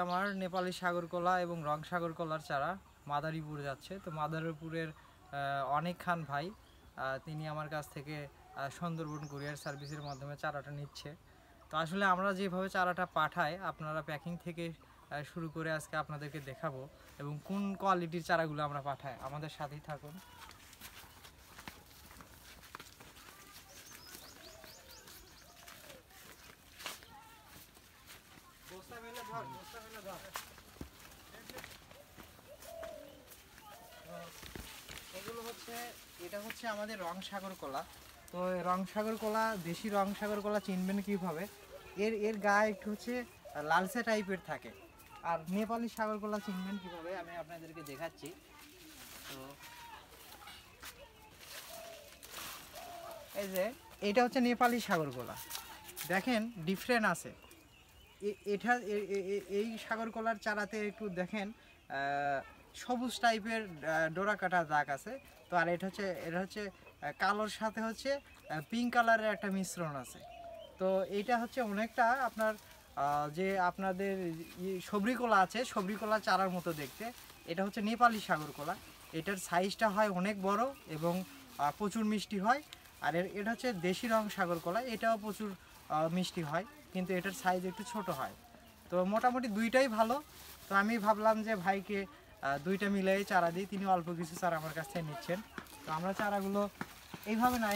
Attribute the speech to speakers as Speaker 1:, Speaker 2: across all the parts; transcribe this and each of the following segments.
Speaker 1: আমার নেপালি সাগরকলা এবং রং সাগরকলার চারা মাদারীপুর যাচ্ছে। তো মাদারীপুরের অনেক খান ভাই তিনি আমার কাছ থেকে সুন্দরবন কুরিয়ার সার্ভিসের মাধ্যমে চারাটা নিচ্ছে। তো আসলে আমরা যেভাবে চারাটা পাঠাই আপনারা প্যাকিং থেকে শুরু করে আজকে আপনাদেরকে দেখাবো এবং কোন কোয়ালিটির চারাগুলো আমরা পাঠাই। আমাদের সাথেই থাকুন। এগুলো হচ্ছে এটা হচ্ছে আমাদের রং সাগর কলা। তো রং সাগর কলা, দেশি রং সাগর কলা চিনবেন কীভাবে? এর এর গায়ে একটু হচ্ছে লালচে টাইপের থাকে। আর নেপালি সাগর কলা চিনবেন কীভাবে আমি আপনাদেরকে দেখাচ্ছি। তো এই যে এটা হচ্ছে নেপালি সাগর কলা, দেখেন ডিফারেন্ট আছে। এটা এই সাগর কলার চারাতে একটু দেখেন সবুজ টাইপের ডোরা কাটা দাগ আছে। তো আর এটা হচ্ছে কালোর সাথে হচ্ছে পিঙ্ক কালারের একটা মিশ্রণ আছে। তো এইটা হচ্ছে অনেকটা আপনার যে আপনাদের সবরি কলা আছে, সবরি কলা চারার মতো দেখতে। এটা হচ্ছে নেপালি সাগর কলা। এটার সাইজটা হয় অনেক বড় এবং প্রচুর মিষ্টি হয়। আর এটা হচ্ছে দেশি রং সাগর কলা, এটাও প্রচুর মিষ্টি হয়, কিন্তু এটার সাইজ একটু ছোট হয়। তো মোটামুটি দুইটাই ভালো। তো আমি ভাবলাম যে ভাইকে দুইটা মিলাই চারা দিই। তিনি অল্প কিছু চারা আমার কাছ থেকে নিচ্ছেন। তো আমরা চারাগুলো এইভাবে না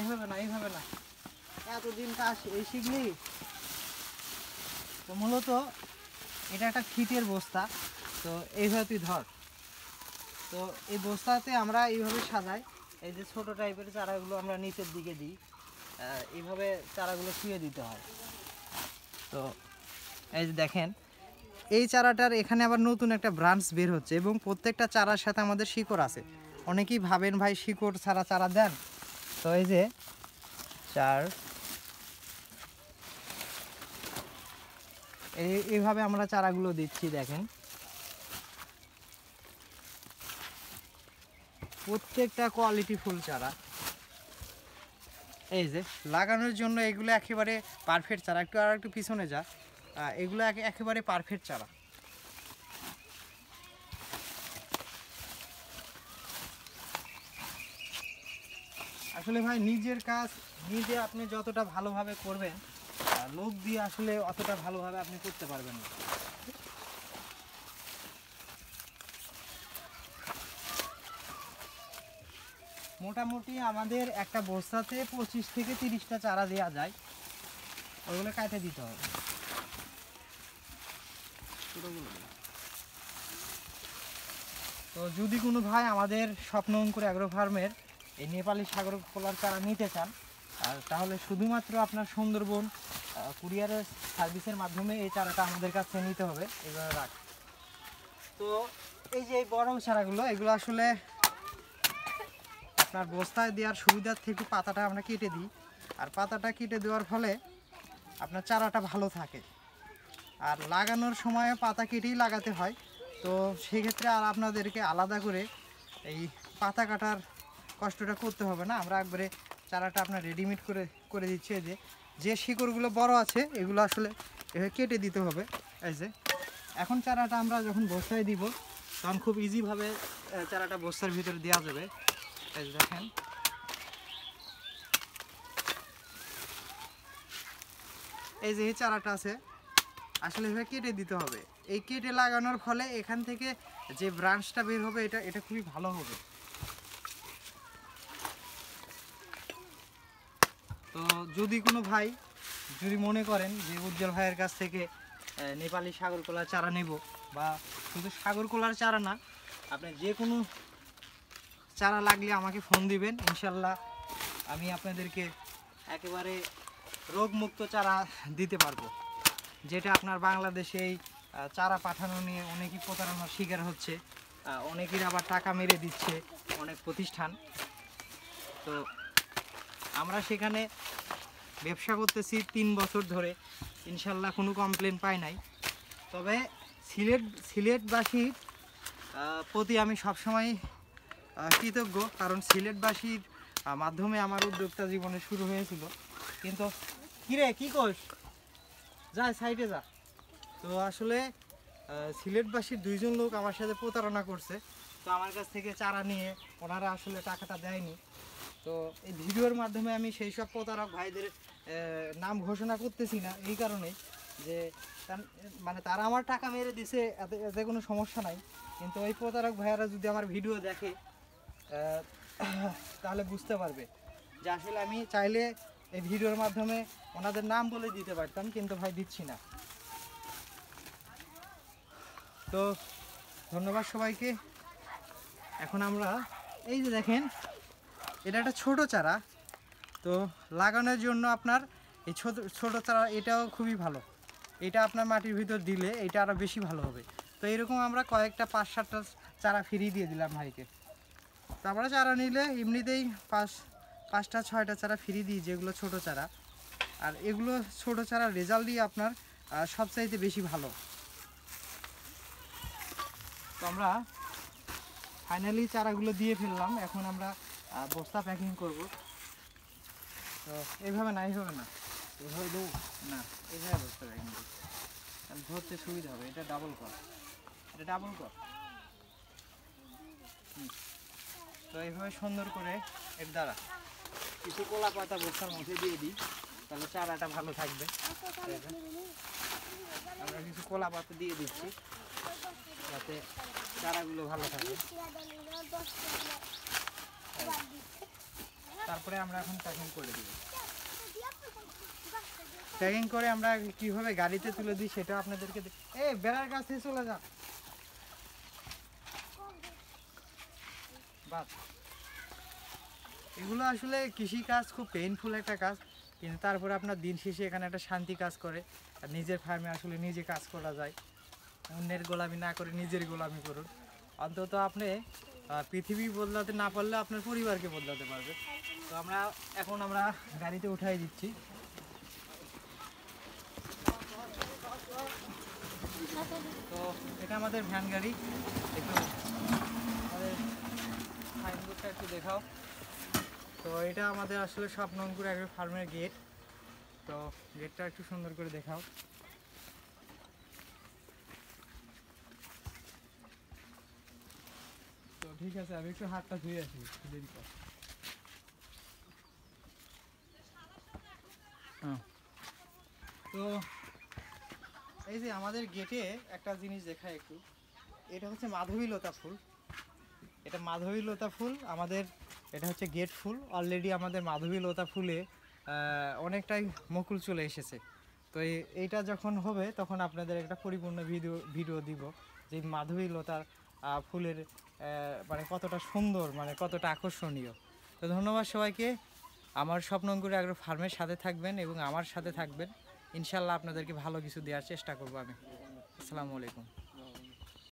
Speaker 1: এতদিন কাজ এই শিখলি। তো মূলত এটা একটা ফিটের বস্তা। তো এইভাবে তুই ধর। তো এই বস্তাতে আমরা এইভাবে সাজাই। এই যে ছোট টাইপের চারাগুলো আমরা নিচের দিকে দিই, এইভাবে চারাগুলো শুয়ে দিতে হয়। তো এই যে দেখেন এই চারাটার এখানে আবার নতুন একটা ব্রাঞ্চ বের হচ্ছে এবং প্রত্যেকটা চারার সাথে আমাদের শিকড় আছে। অনেকেই ভাবেন ভাই শিকড় ছাড়া চারা দেন। তো এই যে এইভাবে আমরা চারাগুলো দিচ্ছি। দেখেন প্রত্যেকটা কোয়ালিটি ফুল চারা। এই যে লাগানোর জন্য এগুলো একেবারে পারফেক্ট চারা। একটু পিছনে যা, এগুলো একেবারে পারফেক্ট চারা। আসলে ভাই নিজের কাজ নিজে আপনি যতটা ভালোভাবে করবেন, লোক দিয়ে আসলে অতটা ভালোভাবে আপনি করতে পারবেন না। মোটামুটি আমাদের একটা বস্তাতে 25 থেকে 30টা চারা দেওয়া যায়। ওইগুলো কাটে দিতে হবে। তো যদি কোনো ভাই আমাদের স্বপ্ন অঙ্কুর অ্যাগ্রো ফার্মের এই নেপালি সাগর কলার চারা নিতে চান, তাহলে শুধুমাত্র আপনার সুন্দরবন কুরিয়ারের সার্ভিসের মাধ্যমে এই চারাটা আমাদের কাছে নিতে হবে। এভাবে রাখ। তো এই যে এই বড় চারাগুলো, এগুলো আসলে আপনার বস্তায় দেওয়ার সুবিধার থেকে পাতাটা আমরা কেটে দিই। আর পাতাটা কেটে দেওয়ার ফলে আপনার চারাটা ভালো থাকে। আর লাগানোর সময় পাতা কেটেই লাগাতে হয়। তো সেক্ষেত্রে আর আপনাদেরকে আলাদা করে এই পাতা কাটার কষ্টটা করতে হবে না। আমরা একবারে চারাটা আপনার রেডিমেড করে দিচ্ছি। যে শিকড়গুলো বড় আছে এগুলো আসলে এভাবে কেটে দিতে হবে। এই যে এখন চারাটা আমরা যখন বস্তায় দিব তখন খুব ইজিভাবে চারাটা বস্তার ভিতরে দেওয়া যাবে। এই যে দেখেন এই যে এই চারাটা আছে আসলে এভাবে কেটে দিতে হবে। এই কেটে লাগানোর ফলে এখান থেকে যে ব্রাঞ্চটা বের হবে এটা খুবই ভালো হবে। তো যদি কোনো ভাই যদি মনে করেন যে উজ্জ্বল ভাইয়ের কাছ থেকে নেপালি সাগর কলার চারা নেব, বা শুধু সাগর কলার চারা না, আপনি যে কোনো চারা লাগলে আমাকে ফোন দিবেন। ইনশাল্লাহ আমি আপনাদেরকে একেবারে রোগমুক্ত চারা দিতে পারবো। যেটা আপনার বাংলাদেশে এই চারা পাঠানো নিয়ে অনেকই প্রতারণার শিকার হচ্ছে, অনেকের আবার টাকা মেরে দিচ্ছে অনেক প্রতিষ্ঠান। তো আমরা সেখানে ব্যবসা করতেছি 3 বছর ধরে, ইনশাল্লাহ কোনো কমপ্লেন পাই নাই। তবে সিলেটবাসীর প্রতি আমি সবসময় কৃতজ্ঞ, কারণ সিলেটবাসীর মাধ্যমে আমার উদ্যোক্তা জীবনে শুরু হয়েছিল। কিন্তু কিরে কি কোস, যা সাইডে যা। তো আসলে সিলেটবাসীর 2 জন লোক আমার সাথে প্রতারণা করছে। তো আমার কাছ থেকে চারা নিয়ে ওনারা আসলে টাকাটা দেয়নি। তো এই ভিডিওর মাধ্যমে আমি সেই সব প্রতারক ভাইদের নাম ঘোষণা করতেছি না, এই কারণেই যে মানে তারা আমার টাকা মেরে দিছে, এতে কোনো সমস্যা নাই। কিন্তু ওই প্রতারক ভাইয়ারা যদি আমার ভিডিও দেখে তাহলে বুঝতে পারবে যে আসলে আমি চাইলে এই ভিডিওর মাধ্যমে ওনাদের নাম বলে দিতে পারতাম, কিন্তু ভাই দিচ্ছি না। তো ধন্যবাদ সবাইকে। এখন আমরা এই যে দেখেন, এটা একটা ছোট চারা, তো লাগানোর জন্য আপনার এই ছোট চারা এটাও খুবই ভালো। এটা আপনার মাটির ভিতর দিলে এটা আরও বেশি ভালো হবে। তো এরকম আমরা কয়েকটা 5-7টা চারা ফ্রি দিয়ে দিলাম ভাইকে। তো আমরা চারা নিলে এমনিতেই 5-6টা চারা ফ্রি দিই, যেগুলো ছোট চারা। আর এগুলো ছোট চারা রেজাল্ট দিয়ে আপনার সবচাইতে বেশি ভালো। তো আমরা ফাইনালি চারাগুলো দিয়ে ফেললাম। এখন আমরা বস্তা প্যাকিং করব। তো এইভাবে না, এইভাবে না, এভাবে দেবো না, এইভাবে বস্তা প্যাকিং করবো, তাহলে ধরতে সুবিধা হবে। এটা ডাবল কর, এটা ডাবল কর। তো এইভাবে সুন্দর করে এর দ্বারা কিছু কলা পাতা বস্তার মধ্যে দিয়ে দিই, তাহলে চারাটা ভালো থাকবে। আমরা কিছু কলা পাতা দিয়ে দিচ্ছি যাতে চারাগুলো ভালো থাকে। তারপরে আমরা এখন প্যাকিং করে দিব। প্যাকিং করে আমরা কিভাবে গাড়িতে তুলে দিই সেটা আপনাদেরকে বেড়ার কাছে চলে যা। বাস, এগুলো আসলে কৃষি কাজ খুব পেইনফুল একটা কাজ, কিন্তু তারপরে আপনার দিন শেষে এখানে একটা শান্তি কাজ করে। আর নিজের ফার্মে আসলে নিজে কাজ করা যায়, অন্যের গোলামি না করে নিজের গোলামি করুন। অন্তত আপনি পৃথিবী বদলাতে না পারলে আপনার পরিবারকে বদলাতে পারবে। তো এখন আমরা গাড়িতে উঠাই দিচ্ছি। তো এটা আমাদের ভ্যান গাড়ি, একটু আমাদের সাইনবোর্ডটা একটু দেখাও। তো এটা আমাদের আসলে স্বপ্নঙ্কুর অ্যাগ্রো ফার্মের গেট। তো গেটটা একটু সুন্দর করে দেখাও। তো ঠিক আছে, আমি একটু হাতটা ধুয়ে আসি, দেরি কর। তো এই যে আমাদের গেটে একটা জিনিস দেখায় একটু, এটা হচ্ছে মাধবীলতা ফুল। এটা মাধবীলতা ফুল আমাদের, এটা হচ্ছে গেট ফুল। অলরেডি আমাদের মাধবীলতা ফুলে অনেকটাই মুকুল চলে এসেছে। তো এইটা যখন হবে তখন আপনাদের একটা পরিপূর্ণ ভিডিও দিব যে মাধবীলতার ফুলের মানে কতটা সুন্দর, মানে কতটা আকর্ষণীয়। তো ধন্যবাদ সবাইকে। আমার স্বপ্নঙ্কুর অ্যাগ্রো ফার্মের সাথে থাকবেন এবং আমার সাথে থাকবেন। ইনশাল্লাহ আপনাদেরকে ভালো কিছু দেওয়ার চেষ্টা করবো আমি। আসসালামু আলাইকুম।